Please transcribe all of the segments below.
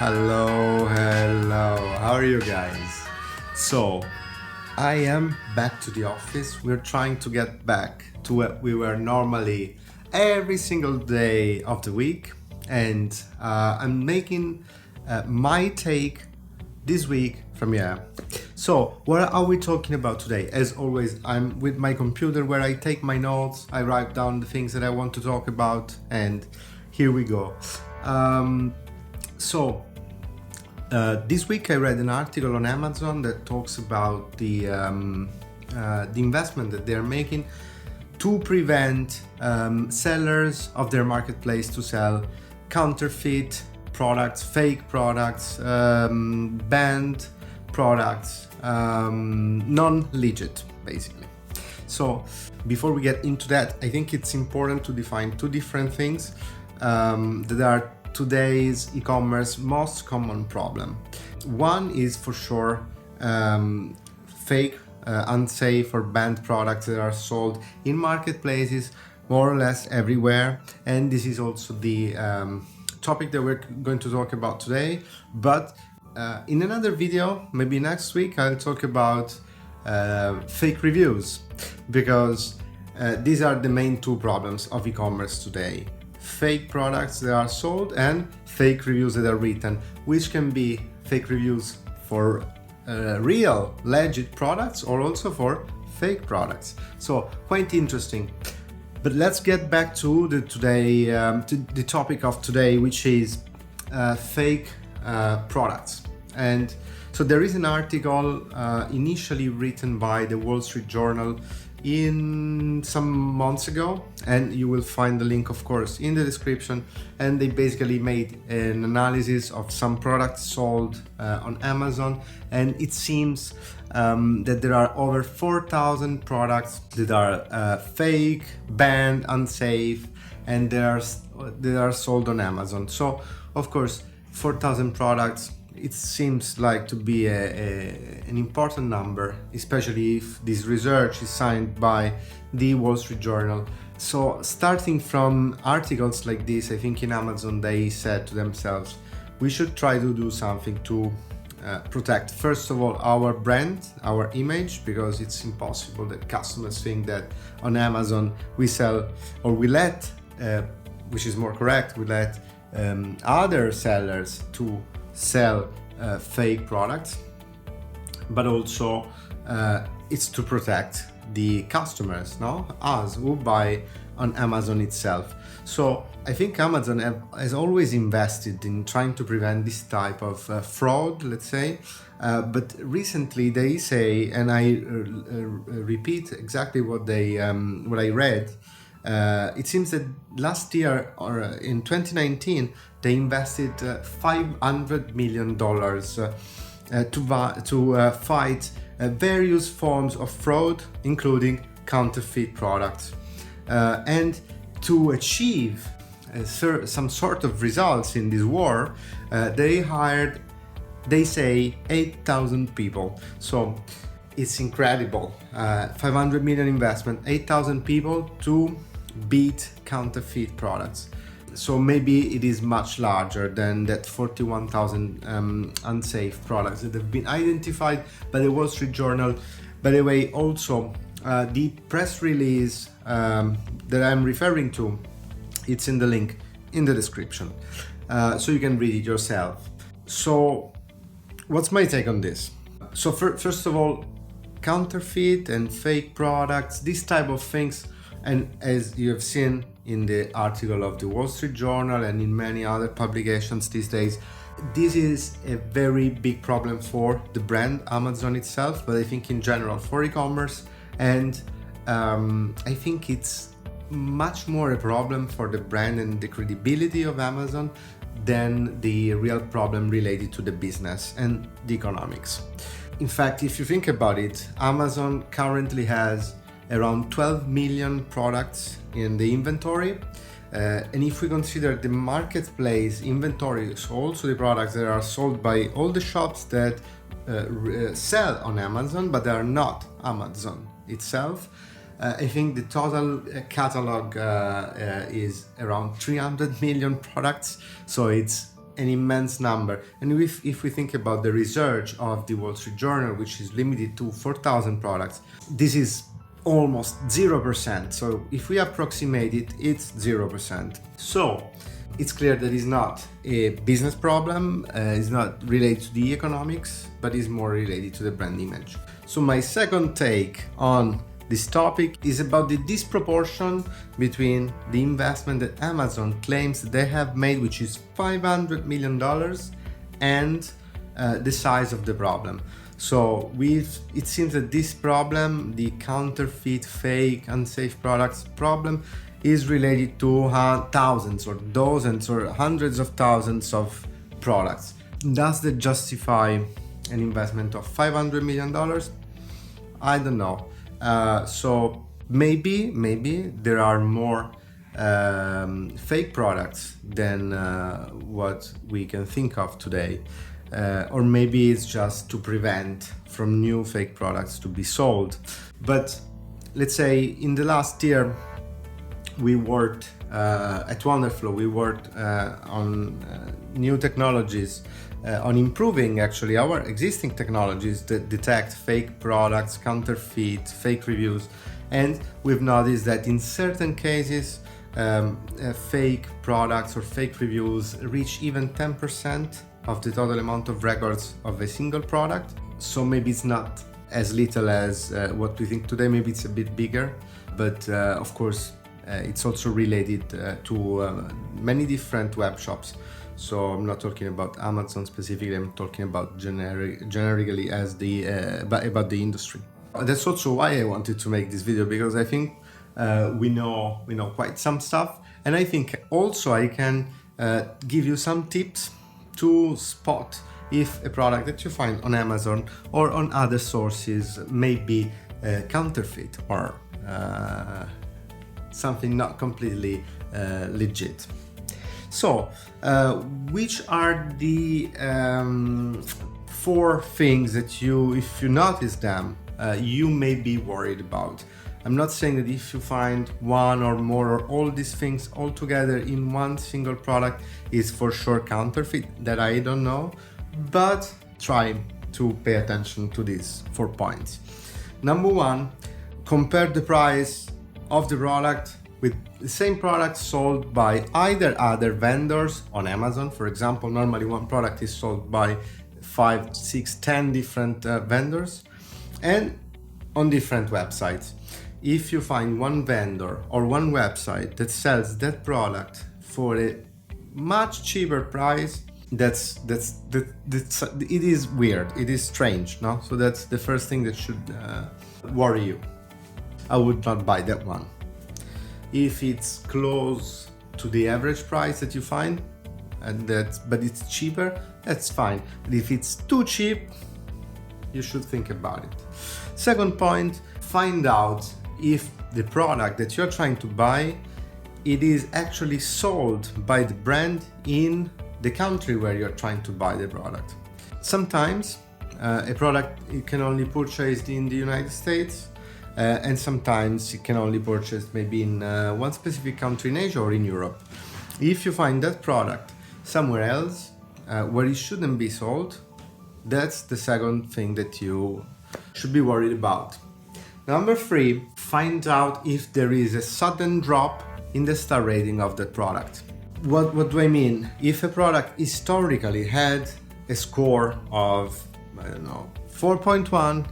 Hello, how are you guys? So, I am back to the office. We're trying to get back to what we were normally every single day of the week, and I'm making my take this week from here. So, what are we talking about today? As always, I'm with my computer where I take my notes, I write down the things that I want to talk about, and here we go. This week I read an article on Amazon that talks about the investment that they're making to prevent sellers of their marketplace to sell counterfeit products, fake products, banned products, non-legit, basically. So before we get into that, I think it's important to define two different things that are today's e-commerce most common problem. One is for sure fake, unsafe or banned products that are sold in marketplaces more or less everywhere, and this is also the topic that we're going to talk about today. But in another video, maybe next week, I'll talk about fake reviews, because these are the main two problems of e-commerce today. Fake products that are sold and fake reviews that are written, which can be fake reviews for real, legit products or also for fake products. So quite interesting. But let's get back to the topic of today, which is fake products. And so there is an article initially written by the Wall Street Journal in some months ago, and you will find the link, of course, in the description. And they basically made an analysis of some products sold on Amazon, and it seems that there are over 4,000 products that are fake, banned, unsafe, and they are sold on Amazon. So, of course, 4,000 products, it seems like to be an important number, especially if this research is signed by the Wall Street Journal. So starting from articles like this, I think in Amazon they said to themselves, we should try to do something to protect, first of all, our brand, our image, because it's impossible that customers think that on Amazon we sell, or we let, which is more correct, we let other sellers to sell fake products, but also it's to protect the customers, us who buy on Amazon itself. So I think Amazon has always invested in trying to prevent this type of fraud, let's say, but recently they say, and I repeat exactly what I read. It seems that last year, or in 2019, they invested $500 million to fight various forms of fraud, including counterfeit products. And to achieve some sort of results in this war, they hired, they say, 8,000 people. So it's incredible. 500 million investment, 8,000 people to beat counterfeit products. So maybe it is much larger than that 41,000 unsafe products that have been identified by the Wall Street Journal. By the way, also the press release that I'm referring to, it's in the link in the description, so you can read it yourself. So what's my take on this? So first of all, counterfeit and fake products, these type of things, and as you have seen in the article of the Wall Street Journal and in many other publications these days, this is a very big problem for the brand Amazon itself, but I think in general for e-commerce, and I think it's much more a problem for the brand and the credibility of Amazon than the real problem related to the business and the economics. In fact, if you think about it, Amazon currently has around 12 million products in the inventory. And if we consider the marketplace inventory, so also the products that are sold by all the shops that sell on Amazon, but they are not Amazon itself, I think the total catalog is around 300 million products. So it's an immense number. And if we think about the research of the Wall Street Journal, which is limited to 4,000 products, this is almost 0%. So if we approximate it, it's 0%. So it's clear that it's not a business problem, it's not related to the economics, but it's more related to the brand image. So my second take on this topic is about the disproportion between the investment that Amazon claims they have made, which is $500 million, and the size of the problem. So it seems that this problem, the counterfeit, fake, unsafe products problem, is related to thousands or dozens or hundreds of thousands of products. Does that justify an investment of $500 million? I don't know. So maybe there are more fake products than what we can think of today. Or maybe it's just to prevent from new fake products to be sold. But let's say in the last year, we worked at Wonderflow, we worked on new technologies, on improving actually our existing technologies that detect fake products, counterfeit, fake reviews. And we've noticed that in certain cases, fake products or fake reviews reach even 10% of the total amount of records of a single product. So maybe it's not as little as what we think today, maybe it's a bit bigger, but of course, it's also related to many different web shops. So I'm not talking about Amazon specifically, I'm talking about generically as about the industry. That's also why I wanted to make this video, because I think we know quite some stuff, and I think also I can give you some tips to spot if a product that you find on Amazon or on other sources may be counterfeit or something not completely legit. So, which are the 4 things that if you notice them, you may be worried about? I'm not saying that if you find one or more or all these things all together in one single product is for sure counterfeit, that I don't know, but try to pay attention to these 4 points. Number 1, compare the price of the product with the same product sold by either other vendors on Amazon. For example, normally one product is sold by 5, 6, 10 different vendors, and on different websites. If you find one vendor or one website that sells that product for a much cheaper price, it is weird, it is strange, no? So that's the first thing that should worry you. I would not buy that one. If it's close to the average price that you find, but it's cheaper, that's fine. But if it's too cheap, you should think about it. Second point, find out if the product that you're trying to buy, it is actually sold by the brand in the country where you're trying to buy the product. Sometimes a product you can only purchase in the United States, and sometimes you can only purchase maybe in one specific country in Asia or in Europe. If you find that product somewhere else where it shouldn't be sold, that's the second thing that you should be worried about. Number 3, find out if there is a sudden drop in the star rating of that product. What do I mean? If a product historically had a score of, I don't know, 4.1,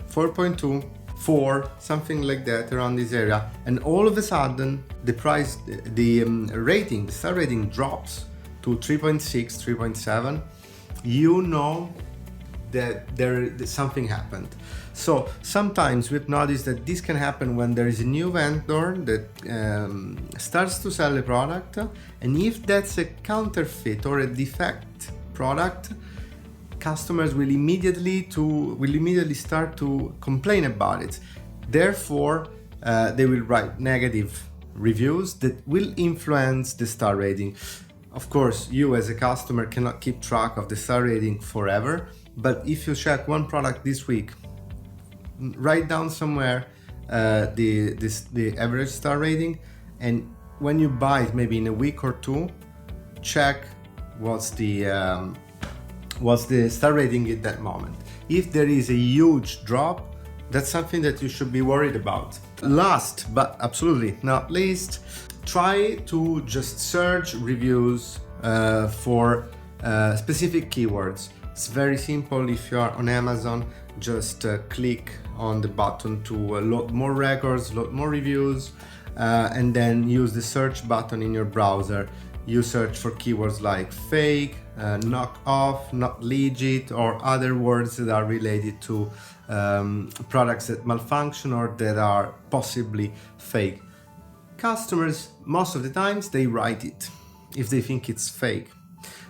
4.2, 4, something like that, around this area, and all of a sudden the star rating drops to 3.6, 3.7, you know that something happened. So sometimes we've noticed that this can happen when there is a new vendor that starts to sell a product, and if that's a counterfeit or a defect product, customers will immediately start to complain about it. Therefore, they will write negative reviews that will influence the star rating. Of course, you as a customer cannot keep track of the star rating forever, but if you check one product this week, write down somewhere the average star rating, and when you buy it maybe in a week or 2, check what's the star rating at that moment. If there is a huge drop, that's something that you should be worried about. Last but absolutely not least, try to just search reviews for specific keywords. It's very simple. If you are on Amazon, just click on the button to load more records, load more reviews, and then use the search button in your browser. You search for keywords like fake, knock off, not legit, or other words that are related to products that malfunction or that are possibly fake. Customers, most of the times, they write it if they think it's fake.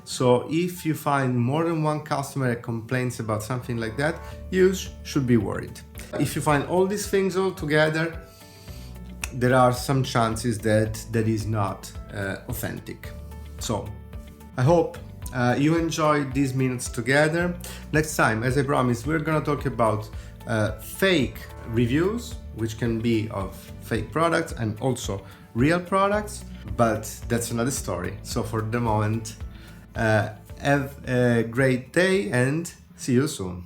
So if you find more than one customer that complains about something like that, you should be worried. If you find all these things all together, there are some chances that that is not authentic. So I hope you enjoyed these minutes together. Next time, as I promised, we're gonna talk about fake reviews, which can be of fake products and also real products, but that's another story. So for the moment, have a great day and see you soon.